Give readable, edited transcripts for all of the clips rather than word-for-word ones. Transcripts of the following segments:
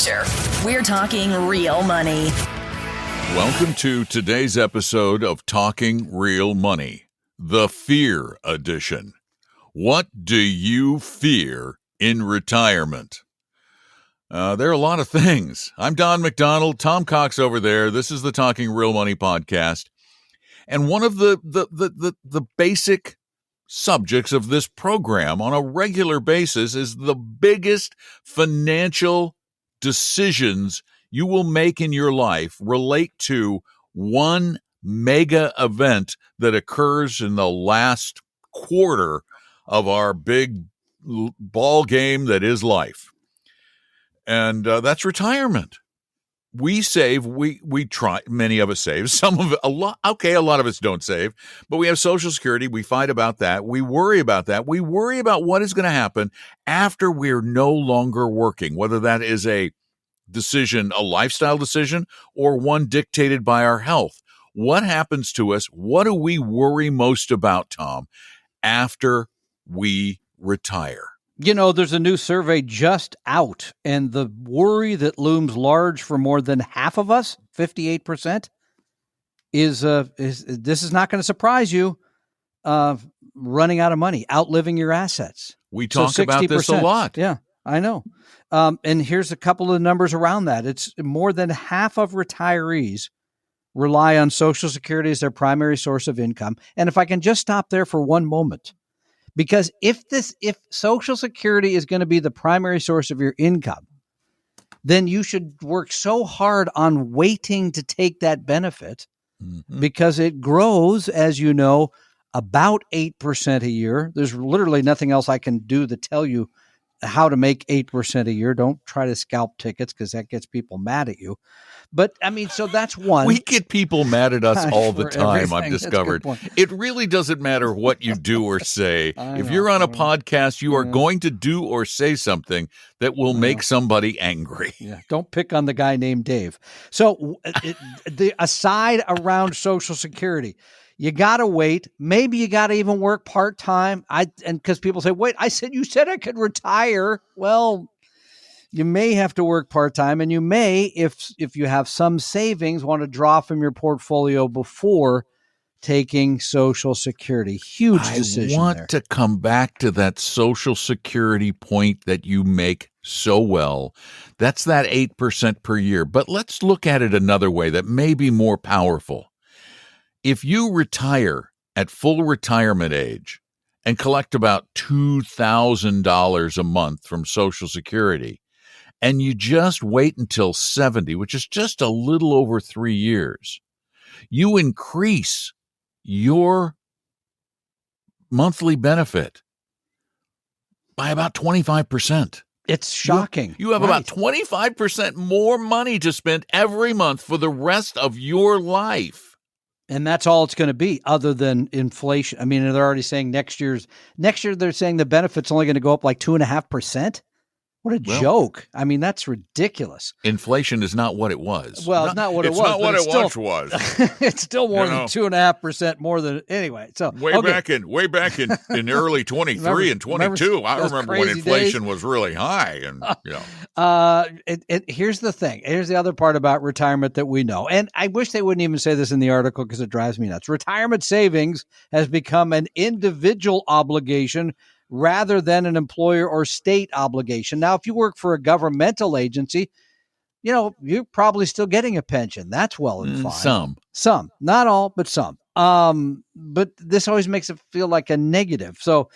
future. We're talking real money. Welcome to today's episode of Talking Real Money, the Fear Edition. What do you fear in retirement? There are a lot of things. I'm Don McDonald, Tom Cox over there. This is the Talking Real Money podcast. And one of the basic subjects of this program on a regular basis is the biggest financial decisions you will make in your life relate to one mega event that occurs in the last quarter of our big ball game that is life. And that's retirement. We save, we try, many of us save, some of it, a lot of us don't save, but we have Social Security. We fight about that. We worry about that. We worry about what is going to happen after we're no longer working, whether that is a decision, a lifestyle decision, or one dictated by our health. What happens to us? What do we worry most about, Tom, after we retire? You know, there's a new survey just out, and the worry that looms large for more than half of us, 58%, is this is not going to surprise you, running out of money, outliving your assets. We talk about this a lot. Yeah, I know. And here's a couple of numbers around that. It's more than half of retirees rely on Social Security as their primary source of income. And if I can just stop there for one moment, because if Social Security is going to be the primary source of your income, then you should work so hard on waiting to take that benefit because it grows, as you know, about 8% a year. There's literally nothing else I can do to tell you how to make 8% a year. Don't try to scalp tickets because that gets people mad at you. But I mean, so that's one. We get people mad at us all the time, I've discovered. It really doesn't matter what you do or say. If you're on a podcast, you are going to do or say something that will make somebody angry. Yeah. Don't pick on the guy named Dave. So the aside around Social Security, you got to wait. Maybe you got to even work part-time. And because people say, wait, you said I could retire. Well, you may have to work part-time, and you may, if you have some savings, want to draw from your portfolio before taking Social Security. Huge decision. I want to come back to that Social Security point that you make so well. That's that 8% per year. But let's look at it another way that may be more powerful. If you retire at full retirement age and collect about $2,000 a month from Social Security, and you just wait until 70, which is just a little over 3 years, you increase your monthly benefit by about 25%. It's shocking. You have about 25% more money to spend every month for the rest of your life. And that's all it's going to be other than inflation. I mean, they're already saying next year they're saying the benefit's only going to go up like 2.5%. What a joke. I mean, that's ridiculous. Inflation is not what it was. Well, it's not what it was. It's not what it once was. It's still more than 2.5% more than anyway. So back in early 23 and 22, I remember when inflation was really high. And here's the thing. Here's the other part about retirement that we know. And I wish they wouldn't even say this in the article because it drives me nuts. Retirement savings has become an individual obligation rather than an employer or state obligation. Now, if you work for a governmental agency, you know, you're probably still getting a pension. That's well and fine. Some, not all, but some. But this always makes it feel like a negative. So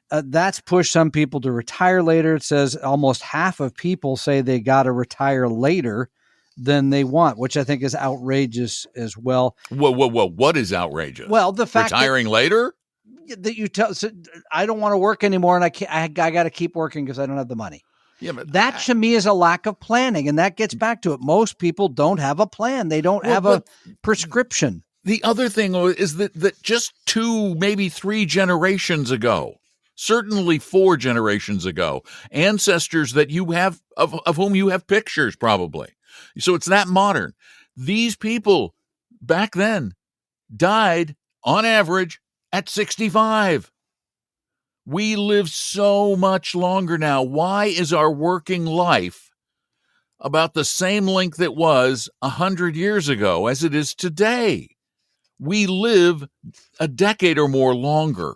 that's pushed some people to retire later. It says almost half of people say they got to retire later than they want, which I think is outrageous as well. Whoa. What is outrageous? Well, the fact retiring later? That you tell, so I don't want to work anymore, and I got to keep working because I don't have the money. Yeah, but that to me is a lack of planning, and that gets back to it. Most people don't have a plan; they don't have a prescription. The other thing is that just 2, maybe 3 generations ago, certainly 4 generations ago, ancestors that you have of whom you have pictures, probably. So it's that modern. These people back then died on average at 65. We live so much longer now. Why is our working life about the same length it was 100 years ago as it is today. We live a decade or more longer,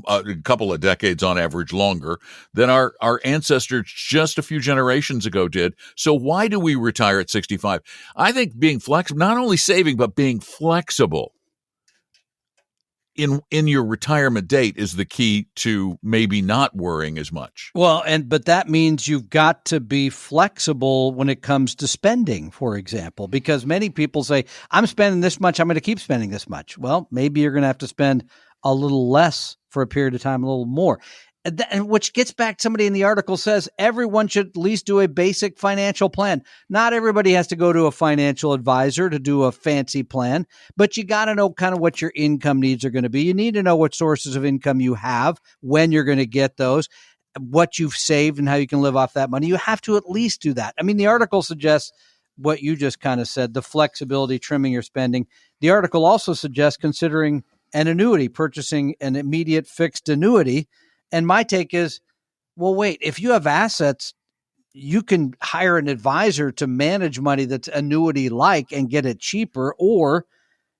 a couple of decades on average longer than our ancestors just a few generations ago did. So why do we retire at 65? I think being flexible, not only saving, but being flexible in your retirement date is the key to maybe not worrying as much. Well, but that means you've got to be flexible when it comes to spending, for example, because many people say, I'm spending this much, I'm going to keep spending this much. Well, maybe you're going to have to spend a little less for a period of time, a little more. And which gets back, somebody in the article says everyone should at least do a basic financial plan. Not everybody has to go to a financial advisor to do a fancy plan, but you got to know kind of what your income needs are going to be. You need to know what sources of income you have, when you're going to get those, what you've saved and how you can live off that money. You have to at least do that. I mean, the article suggests what you just kind of said, the flexibility, trimming your spending. The article also suggests considering an annuity, purchasing an immediate fixed annuity. And my take is, well, wait, if you have assets, you can hire an advisor to manage money that's annuity-like and get it cheaper, or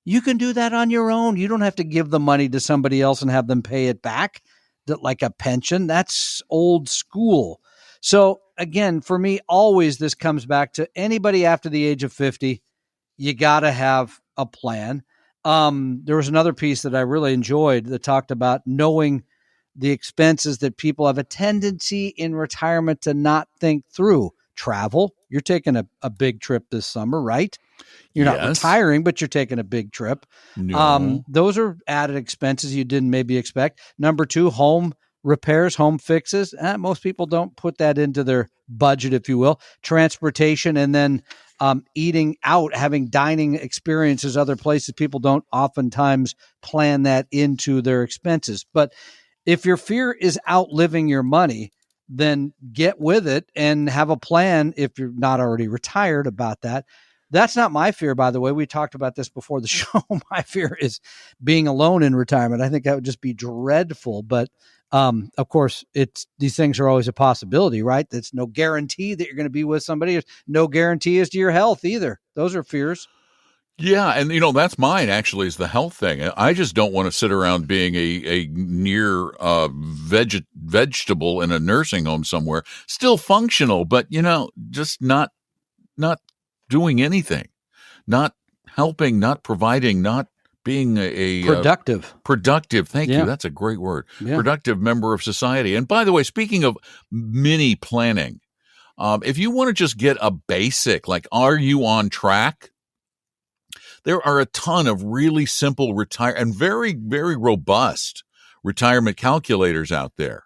you can do that on your own. You don't have to give the money to somebody else and have them pay it back like a pension. That's old school. So again, for me, always this comes back to anybody after the age of 50, you got to have a plan. There was another piece that I really enjoyed that talked about knowing the expenses that people have a tendency in retirement to not think through. Travel. You're taking a big trip this summer, right? You're not retiring, but you're taking a big trip. No. Those are added expenses you didn't maybe expect. Number two, home repairs, home fixes. Most people don't put that into their budget, if you will. Transportation, and then eating out, having dining experiences other places. People don't oftentimes plan that into their expenses. But if your fear is outliving your money, then get with it and have a plan if you're not already retired about that. That's not my fear, by the way. We talked about this before the show. My fear is being alone in retirement. I think that would just be dreadful. But of course, these things are always a possibility, right? There's no guarantee that you're going to be with somebody. There's no guarantee as to your health either. Those are fears. Yeah, and that's mine actually, is the health thing. I just don't want to sit around being a near vegetable in a nursing home somewhere, still functional, but just not doing anything, not helping, not providing, not being a productive. Productive. Thank Yeah. you. That's a great word. Yeah. Productive member of society. And by the way, speaking of mini planning, if you want to just get a basic, like, are you on track? There are a ton of really simple and very, very robust retirement calculators out there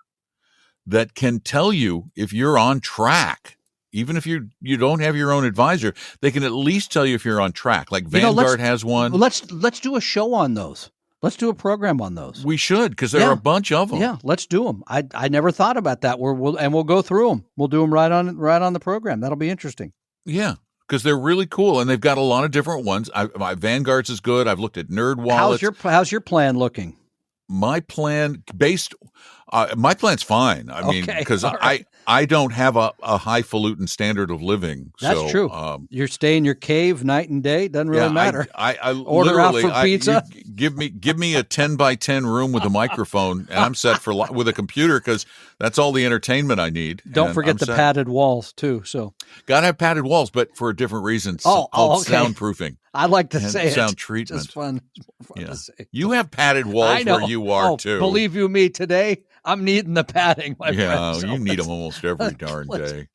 that can tell you if you're on track. Even if you don't have your own advisor, they can at least tell you if you're on track. Like Vanguard has one. Let's do a show on those. Let's do a program on those. We should, because there are a bunch of them. Yeah, let's do them. I never thought about that. We'll go through them. We'll do them right on the program. That'll be interesting. Yeah. Because they're really cool, and they've got a lot of different ones. My Vanguard's is good. I've looked at NerdWallet. How's your plan looking? My plan my plan's fine. I mean, because I don't have a highfalutin standard of living. That's true. You stay in your cave night and day. Doesn't really matter. I order out for pizza. Give me a 10 by 10 room with a microphone, and I'm set for with a computer, because that's all the entertainment I need. Don't forget the padded walls too. So gotta have padded walls, but for a different reason. Called soundproofing. I like to say sound it. treatment. It's fun to say. You have padded walls where you are too. Believe you me, today I'm needing the padding. My friend, you need them almost every darn day.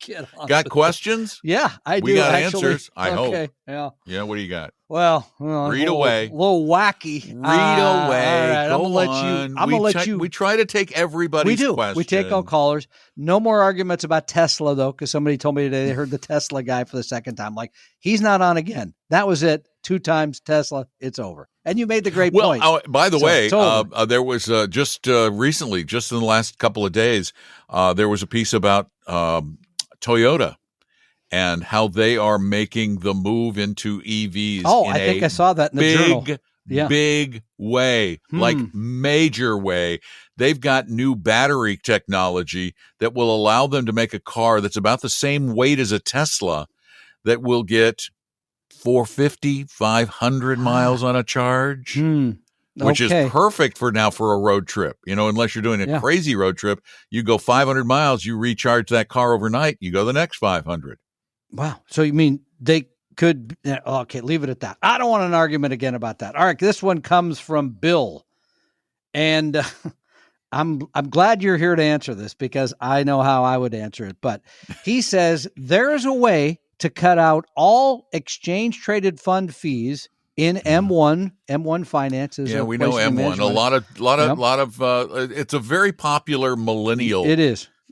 Got questions? Yeah, I do. We got actually. answers. I hope. Yeah. Yeah. What do you got? Well, read away. A little wacky. Read away. All right, I'm gonna let you. We try to take everybody's question. We take all callers. No more arguments about Tesla, though, because somebody told me today they heard the Tesla guy for the second time. Like, he's not on again. That was it. 2 times Tesla. It's over. And you made the great point. By the way, there was just recently, just in the last couple of days, there was a piece about Toyota and how they are making the move into EVs. I think I saw that in the journal. Big way, like major way. They've got new battery technology that will allow them to make a car that's about the same weight as a Tesla that will get 450, 500 miles on a charge, which is perfect for a road trip. Unless you're doing a crazy road trip, you go 500 miles, you recharge that car overnight, you go the next 500. Wow. So you mean they could, okay, leave it at that. I don't want an argument again about that. All right. This one comes from Bill, and I'm glad you're here to answer this because I know how I would answer it. But he says there is a way to cut out all exchange traded fund fees in M1. M1 Finance is we know M1. A lot of it's a very popular millennial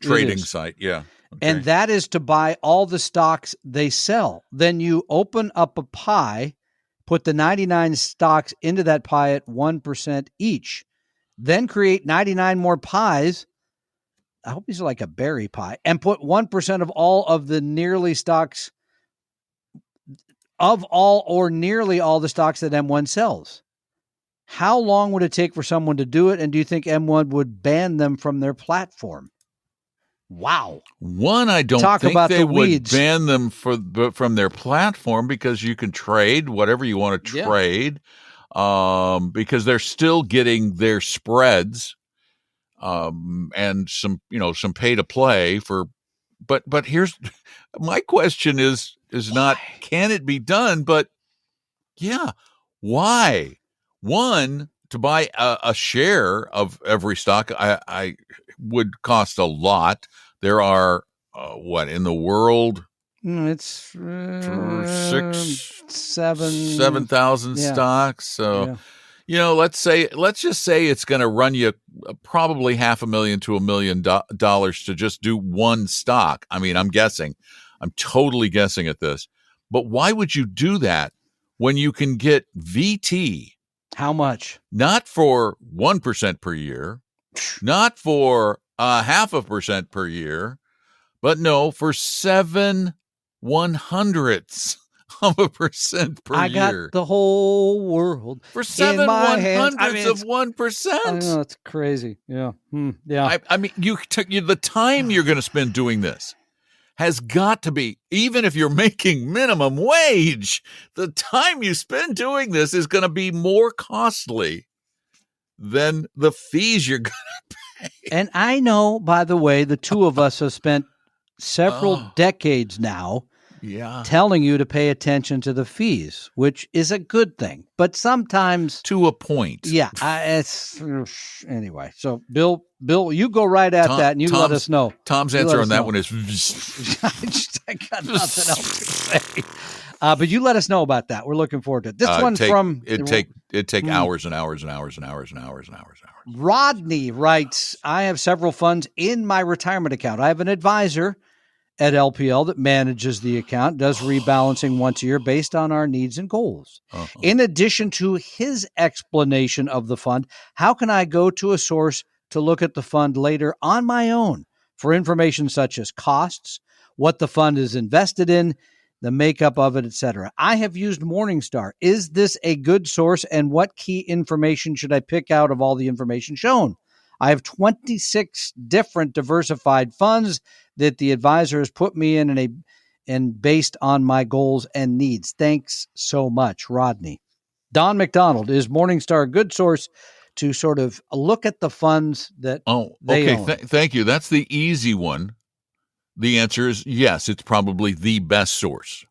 trading site. Yeah. Okay. And that is to buy all the stocks they sell. Then you open up a pie, put the 99 stocks into that pie at 1% each, then create 99 more pies. I hope these are like a berry pie, and put 1% of all of the nearly stocks of all or nearly all the stocks that M1 sells. How long would it take for someone to do it? And do you think M1 would ban them from their platform? Wow. One, I don't think they would ban them from their platform because you can trade whatever you want to trade, because they're still getting their spreads, and some pay to play for. But here's my question is not can it be done, but why? One, to buy a share of every stock, I would cost a lot. There are in the world? It's 7,000 stocks. So let's just say it's going to run you probably $500,000 to $1 million to just do one stock. I mean, I'm totally guessing at this, but why would you do that when you can get VT? How much? Not for 1% per year, not for 0.5% per year, but no, for 0.07% per year. I got the whole world for 0.07 of 1%. I know, it's crazy. Yeah, yeah. I mean, the time you're going to spend doing this has got to be, even if you're making minimum wage, the time you spend doing this is going to be more costly than the fees you're going to pay. And I know, by the way, the two of us have spent several decades now telling you to pay attention to the fees, which is a good thing. But sometimes to a point. Yeah. Anyway. So Bill, you go right at that and let us know. Tom's answer on that one is I got nothing else to say. But you let us know about that. We're looking forward to it. This one from it'd take hours and hours and hours and hours and hours and hours and hours. Rodney writes, I have several funds in my retirement account. I have an advisor at LPL that manages the account, does rebalancing once a year based on our needs and goals. In addition to his explanation of the fund, how can I go to a source to look at the fund later on my own for information such as costs, what the fund is invested in, the makeup of it, etc.? I have used Morningstar. Is this a good source, and what key information should I pick out of all the information shown? I have 26 different diversified funds that the advisor has put me in and based on my goals and needs. Thanks so much, Rodney. Don McDonald, is Morningstar a good source to sort of look at the funds that they own? Thank you. That's the easy one. The answer is yes, it's probably the best source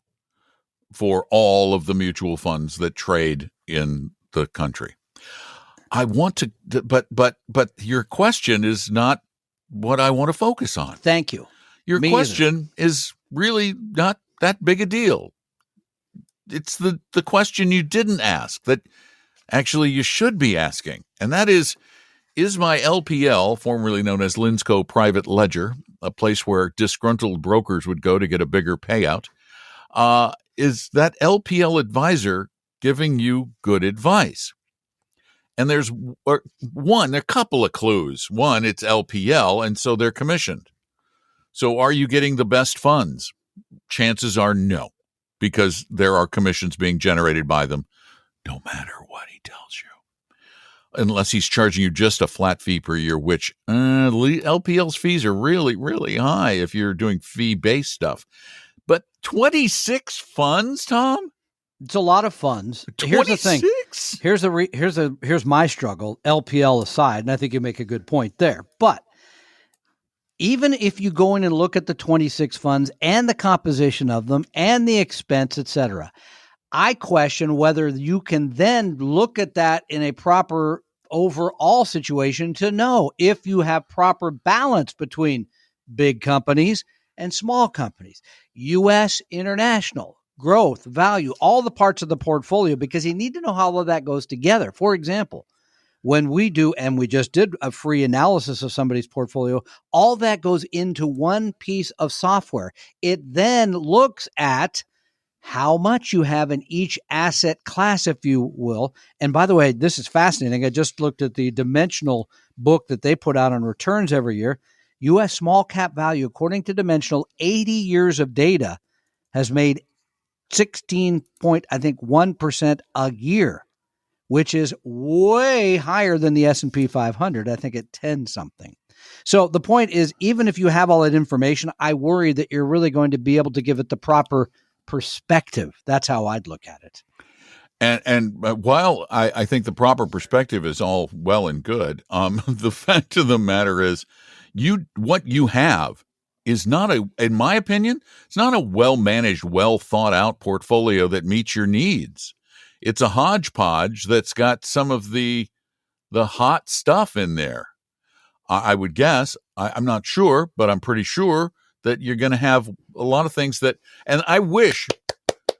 for all of the mutual funds that trade in the country. I want to, but your question is not what I want to focus on. Thank you. Your question is really not that big a deal. It's the question you didn't ask that actually you should be asking. And that is my LPL, formerly known as Linsco Private Ledger, a place where disgruntled brokers would go to get a bigger payout, is that LPL advisor giving you good advice? And there's a couple of clues. One, it's LPL, and so they're commissioned. So are you getting the best funds? Chances are no, because there are commissions being generated by them, no matter what he tells you. Unless he's charging you just a flat fee per year, which LPL's fees are really, really high if you're doing fee-based stuff. But 26 funds, Tom? It's a lot of funds. 26? Here's the thing. Here's my struggle, LPL aside, and I think you make a good point there. But even if you go in and look at the 26 funds and the composition of them and the expense, et cetera, I question whether you can then look at that in a proper overall situation to know if you have proper balance between big companies and small companies, U.S., international, growth, value, all the parts of the portfolio, because you need to know how all of that goes together. For example, when we do, and we just did a free analysis of somebody's portfolio, all that goes into one piece of software. It then looks at how much you have in each asset class, if you will. And by the way, this is fascinating. I just looked at the Dimensional book that they put out on returns every year. U.S. small cap value, according to Dimensional, 80 years of data has made 16.1% a year, which is way higher than the S&P 500. I think at 10 something. So the point is, even if you have all that information, I worry that you're really going to be able to give it the proper perspective. That's how I'd look at it. And while I think the proper perspective is all well and good, the fact of the matter is, what you have is not in my opinion, it's not a well-managed, well-thought-out portfolio that meets your needs. It's a hodgepodge that's got some of the hot stuff in there. I would guess, I'm not sure, but I'm pretty sure that you're going to have a lot of things that, and I wish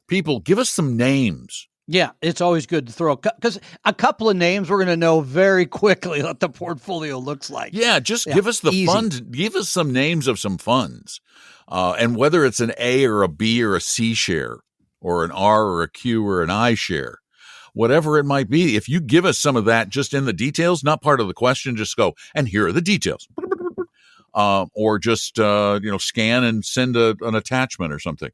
people give us some names. Yeah, it's always good to throw, because a couple of names we're going to know very quickly what the portfolio looks like. Yeah, give us the funds. Give us some names of some funds, and whether it's an A or a B or a C share, or an R or a Q or an I share, whatever it might be. If you give us some of that just in the details, not part of the question, just go, and here are the details. Or just scan and send an attachment or something.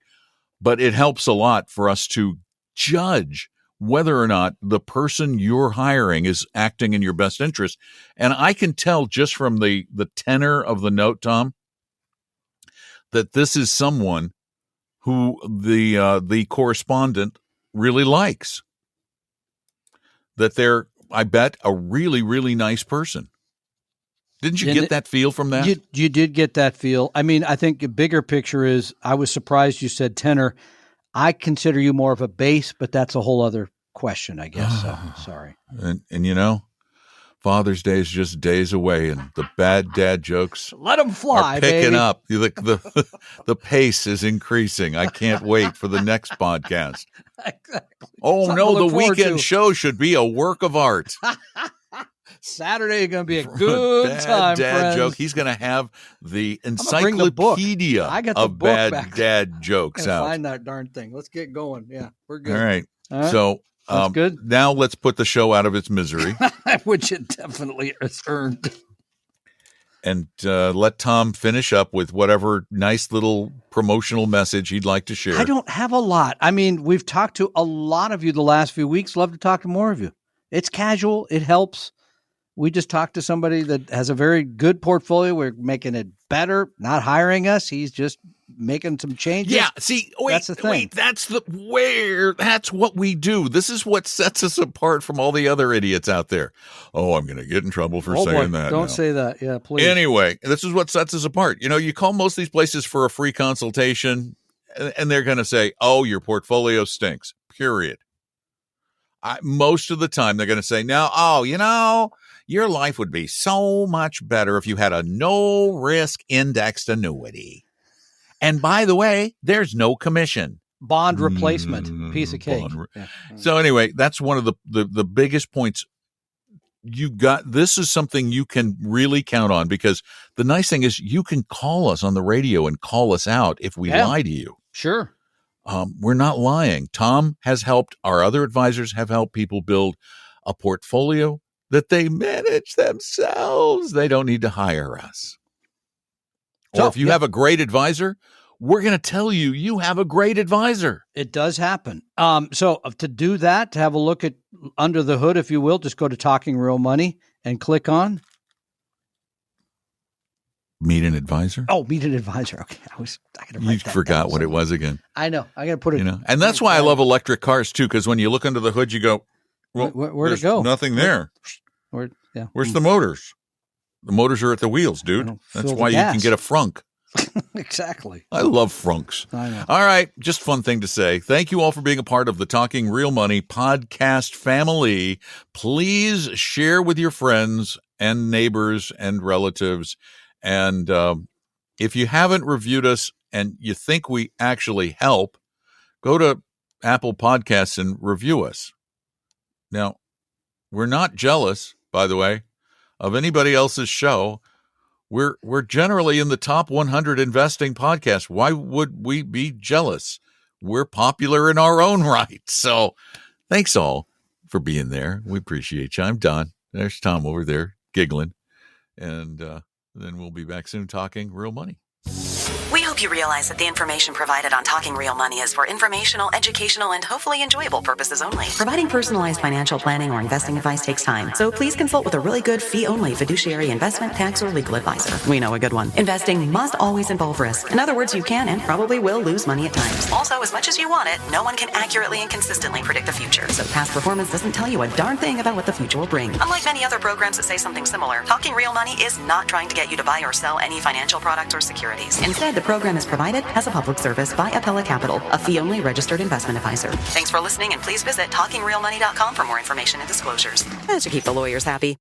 But it helps a lot for us to judge whether or not the person you're hiring is acting in your best interest. And I can tell just from the tenor of the note, Tom, that this is someone who the correspondent really likes. That they're, I bet, a really, really nice person. Didn't you get that feel from that? You did get that feel. I mean, I think the bigger picture is, I was surprised you said tenor. I consider you more of a base, but that's a whole other question, I guess. So sorry. And Father's Day is just days away, and the bad dad jokes let them fly, are picking baby. up. The pace is increasing. I can't wait for the next podcast. Exactly. Oh, Something no, to the look forward weekend to. show should be a work of art. Saturday is going to be a good bad time, dad friends. joke. He's going to have the bring the encyclopedia book. I got the of book bad back. dad jokes out. Find that darn thing. Let's get going. Yeah, we're good. All right. So that's good. Now let's put the show out of its misery. Which it definitely has earned. And let Tom finish up with whatever nice little promotional message he'd like to share. I don't have a lot. I mean, we've talked to a lot of you the last few weeks. Love to talk to more of you. It's casual. It helps. We just talked to somebody that has a very good portfolio. We're making it better, not hiring us. He's just making some changes. Yeah, see, that's the thing. That's what we do. This is what sets us apart from all the other idiots out there. Oh, I'm going to get in trouble for saying that. Don't say that. Yeah, please. Anyway, this is what sets us apart. You call most of these places for a free consultation, and they're going to say, oh, your portfolio stinks, period. Most of the time, they're going to say, your life would be so much better if you had a no-risk indexed annuity. And by the way, there's no commission. Bond replacement, piece of cake. Yeah. So anyway, that's one of the biggest points you got. This is something you can really count on, because the nice thing is you can call us on the radio and call us out if we lie to you. Sure. We're not lying. Tom has helped. Our other advisors have helped people build a portfolio that they manage themselves. They don't need to hire us. Or if you have a great advisor, we're going to tell you have a great advisor. It does happen. So to do that, to have a look at under the hood, if you will, just go to Talking Real Money and click on Meet an advisor? Oh, Meet an Advisor. Okay. I gotta write You that forgot down what it was again. I know. I got to put it. And that's why I love electric cars too, because when you look under the hood, you go, well, where'd it go? Nothing there. Yeah. Where's the motors? The motors are at the wheels, dude. That's why you can get a frunk. Exactly. I love frunks. I know. All right. Just fun thing to say. Thank you all for being a part of the Talking Real Money podcast family. Please share with your friends and neighbors and relatives. And if you haven't reviewed us and you think we actually help, go to Apple Podcasts and review us. Now, we're not jealous, by the way, of anybody else's show. We're generally in the top 100 investing podcasts. Why would we be jealous? We're popular in our own right. So thanks all for being there. We appreciate you. I'm Don. There's Tom over there giggling. And then we'll be back soon talking real money. We hope you realize that the information provided on Talking Real Money is for informational, educational, and hopefully enjoyable purposes only. Providing personalized financial planning or investing advice takes time, so please consult with a really good fee-only fiduciary investment, tax, or legal advisor. We know a good one. Investing must always involve risk. In other words, you can and probably will lose money at times. Also, as much as you want it, no one can accurately and consistently predict the future. So past performance doesn't tell you a darn thing about what the future will bring. Unlike many other programs that say something similar, Talking Real Money is not trying to get you to buy or sell any financial products or securities. Instead, the program is provided as a public service by Appella Capital, a fee-only registered investment advisor. Thanks for listening, and please visit TalkingRealMoney.com for more information and disclosures. That should keep the lawyers happy.